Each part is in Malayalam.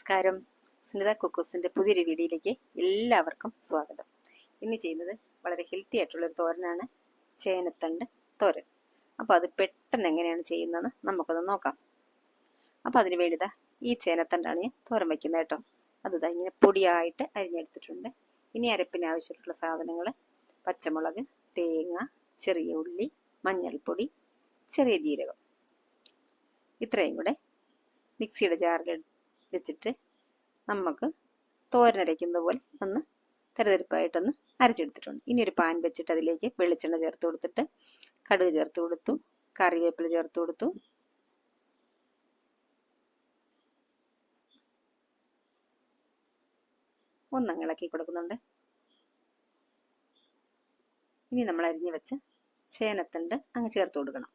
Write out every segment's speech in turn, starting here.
നമസ്കാരം. സുനിത കുക്കൂസിൻ്റെ പുതിയൊരു വീഡിയോയിലേക്ക് എല്ലാവർക്കും സ്വാഗതം. ഇന്ന് ചെയ്യുന്നത് വളരെ ഹെൽത്തി ആയിട്ടുള്ളൊരു തോരനാണ്, ചേനത്തണ്ട് തോരൻ. അപ്പോൾ അത് പെട്ടെന്ന് എങ്ങനെയാണ് ചെയ്യുന്നതെന്ന് നമുക്കൊന്ന് നോക്കാം. അപ്പോൾ അതിന് വേണ്ടിതാ ഈ ചേനത്തണ്ടാണ് ഞാൻ തോരൻ വയ്ക്കുന്നത് കേട്ടോ. അത് ഇങ്ങനെ പൊടിയായിട്ട് അരിഞ്ഞെടുത്തിട്ടുണ്ട്. ഇനി അരപ്പിന് ആവശ്യമായിട്ടുള്ള സാധനങ്ങൾ: പച്ചമുളക്, തേങ്ങ, ചെറിയ ഉള്ളി, മഞ്ഞൾപ്പൊടി, ചെറിയ ജീരകം. ഇത്രയും കൂടെ മിക്സിയുടെ ജാറിൽ വെച്ചിട്ട് നമുക്ക് തോരനരയ്ക്കുന്ന പോലെ ഒന്ന് തരിതരിപ്പായിട്ടൊന്ന് അരച്ചെടുത്തിട്ടുണ്ട്. ഇനി ഒരു പാൻ വെച്ചിട്ട് അതിലേക്ക് വെളിച്ചെണ്ണ ചേർത്ത് കൊടുത്തിട്ട് കടുക് ചേർത്ത് കൊടുത്തു, കറിവേപ്പില ചേർത്ത് കൊടുത്തു, ഒന്നങ്ങ് ഇളക്കി കൊടുക്കുന്നുണ്ട്. ഇനി നമ്മൾ അരിഞ്ഞു വെച്ച് ചേനത്തണ്ട് അങ്ങ് ചേർത്ത് കൊടുക്കണം.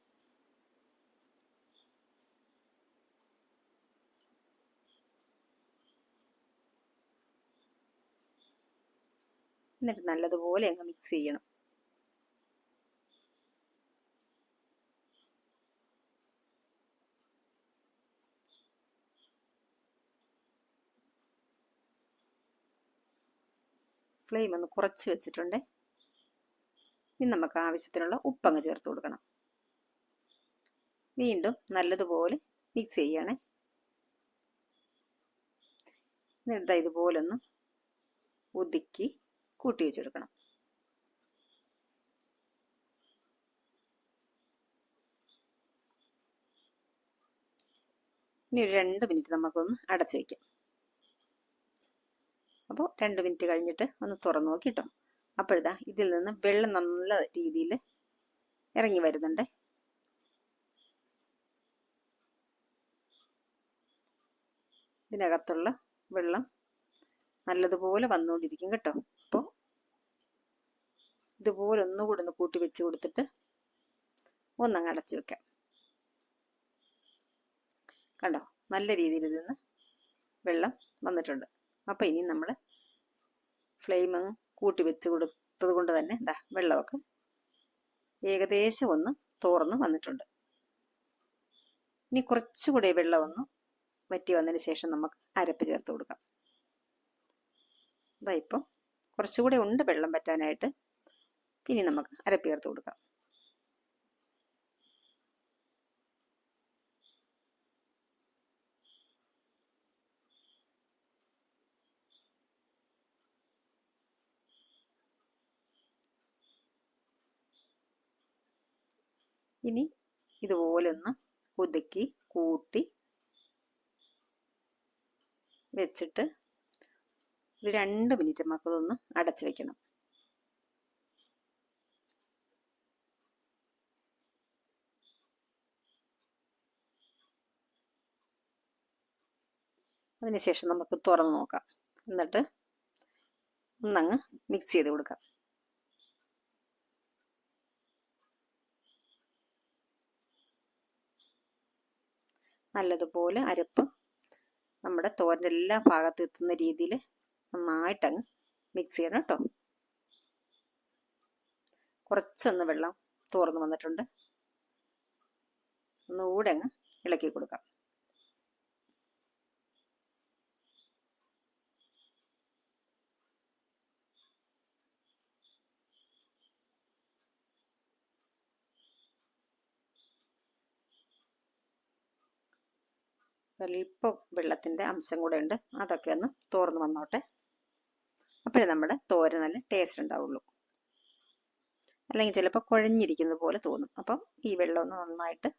എന്നിട്ട് നല്ലതുപോലെ അങ്ങ് മിക്സ് ചെയ്യണം. ഫ്ലെയിം ഒന്ന് കുറച്ച് വെച്ചിട്ടുണ്ട്. ഇനി നമുക്ക് ആവശ്യത്തിനുള്ള ഉപ്പങ്ങ് ചേർത്ത് കൊടുക്കണം. വീണ്ടും നല്ലതുപോലെ മിക്സ് ചെയ്യണേ. എന്നിട്ട് ഇതുപോലൊന്ന് ഒതുക്കി കൂട്ടി വെച്ചെടുക്കണം. ഇനി ഒരു 2 മിനിറ്റ് നമുക്കൊന്ന് അടച്ചു വയ്ക്കാം. അപ്പോൾ 2 മിനിറ്റ് കഴിഞ്ഞിട്ട് ഒന്ന് തുറന്നു നോക്കിട്ടോ. അപ്പോഴിതാ ഇതിൽ നിന്ന് വെള്ളം നല്ല രീതിയിൽ ഇറങ്ങി വരുന്നുണ്ട്. ഇതിനകത്തുള്ള വെള്ളം നല്ലതുപോലെ വന്നുകൊണ്ടിരിക്കും കേട്ടോ. അപ്പോൾ ഇതുപോലെ ഒന്നുകൂടെ ഒന്ന് കൂട്ടി വെച്ച് കൊടുത്തിട്ട് ഒന്നങ്ങ് അടച്ചു വെക്കാം. കണ്ടോ, നല്ല രീതിയിൽ ഇതിൽ വെള്ളം വന്നിട്ടുണ്ട്. അപ്പോൾ ഇനി നമ്മൾ ഫ്ലെയിം കൂട്ടി വെച്ച് കൊടുത്തത് കൊണ്ട് തന്നെ എന്താ വെള്ളമൊക്കെ ഏകദേശം ഒന്ന് തോർന്ന് വന്നിട്ടുണ്ട്. ഇനി കുറച്ചുകൂടെ വെള്ളം ഒന്ന് വറ്റി വന്നതിന് ശേഷം നമുക്ക് അരപ്പ് ചേർത്ത് കൊടുക്കാം. ഇതാ ഇപ്പം കുറച്ചുകൂടെ ഉണ്ട് വെള്ളം വറ്റാനായിട്ട്. ഇനി നമുക്ക് അരപ്പ് ചേർത്ത് കൊടുക്കാം. ഇനി ഇതുപോലെ ഒന്ന് ഒതുക്കി കൂട്ടി വെച്ചിട്ട് ഒരു 2 മിനിറ്റ് നമുക്കതൊന്ന് അടച്ചു വെക്കണം. അതിനുശേഷം നമുക്ക് തുറന്ന് നോക്കാം. എന്നിട്ട് ഒന്നങ്ങ് മിക്സ് ചെയ്ത് കൊടുക്കാം. നല്ലതുപോലെ അരപ്പ് നമ്മുടെ തോരൻ്റെ എല്ലാ ഭാഗത്തും എത്തുന്ന രീതിയിൽ നന്നായിട്ടങ്ങ് മിക്സ് ചെയ്യണം കേട്ടോ. കുറച്ചൊന്ന് വെള്ളം തോർന്ന് വന്നിട്ടുണ്ട്. ഒന്നുകൂടെ അങ്ങ് ഇളക്കി കൊടുക്കാം. അല്പം വെള്ളത്തിൻ്റെ അംശം കൂടെ ഉണ്ട്, അതൊക്കെ ഒന്ന് തോർന്ന് വന്നോട്ടെ. അപ്പോഴേ നമ്മുടെ തോരൻ നല്ല ടേസ്റ്റ് ഉണ്ടാവുള്ളൂ. അല്ലെങ്കിൽ ചിലപ്പോൾ കുഴഞ്ഞിരിക്കുന്ന പോലെ തോന്നും. അപ്പം ഈ വെള്ളം ഒന്ന് നന്നായിട്ട്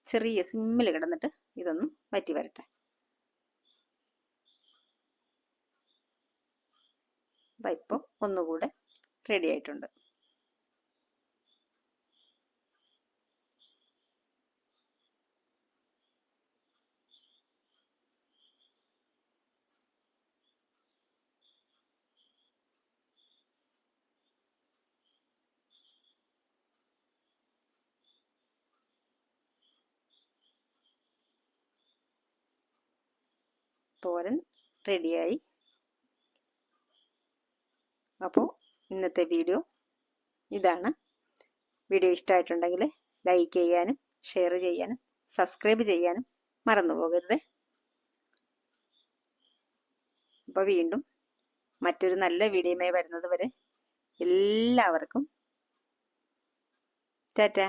ചെറിയ സിമ്മിൽ കിടന്നിട്ട് ഇതൊന്ന് വറ്റി വരട്ടെ. ഇപ്പം ഒന്നുകൂടെ റെഡി ആയിട്ടുണ്ട്. തോരൻ റെഡിയായി. അപ്പോൾ ഇന്നത്തെ വീഡിയോ ഇതാണ്. വീഡിയോ ഇഷ്ടമായിട്ടുണ്ടെങ്കിൽ ലൈക്ക് ചെയ്യാനും ഷെയർ ചെയ്യാനും സബ്സ്ക്രൈബ് ചെയ്യാനും മറന്നു പോകരുത്. അപ്പോൾ വീണ്ടും മറ്റൊരു നല്ല വീഡിയോയുമായി വരുന്നത് വരെ എല്ലാവർക്കും ടാറ്റ.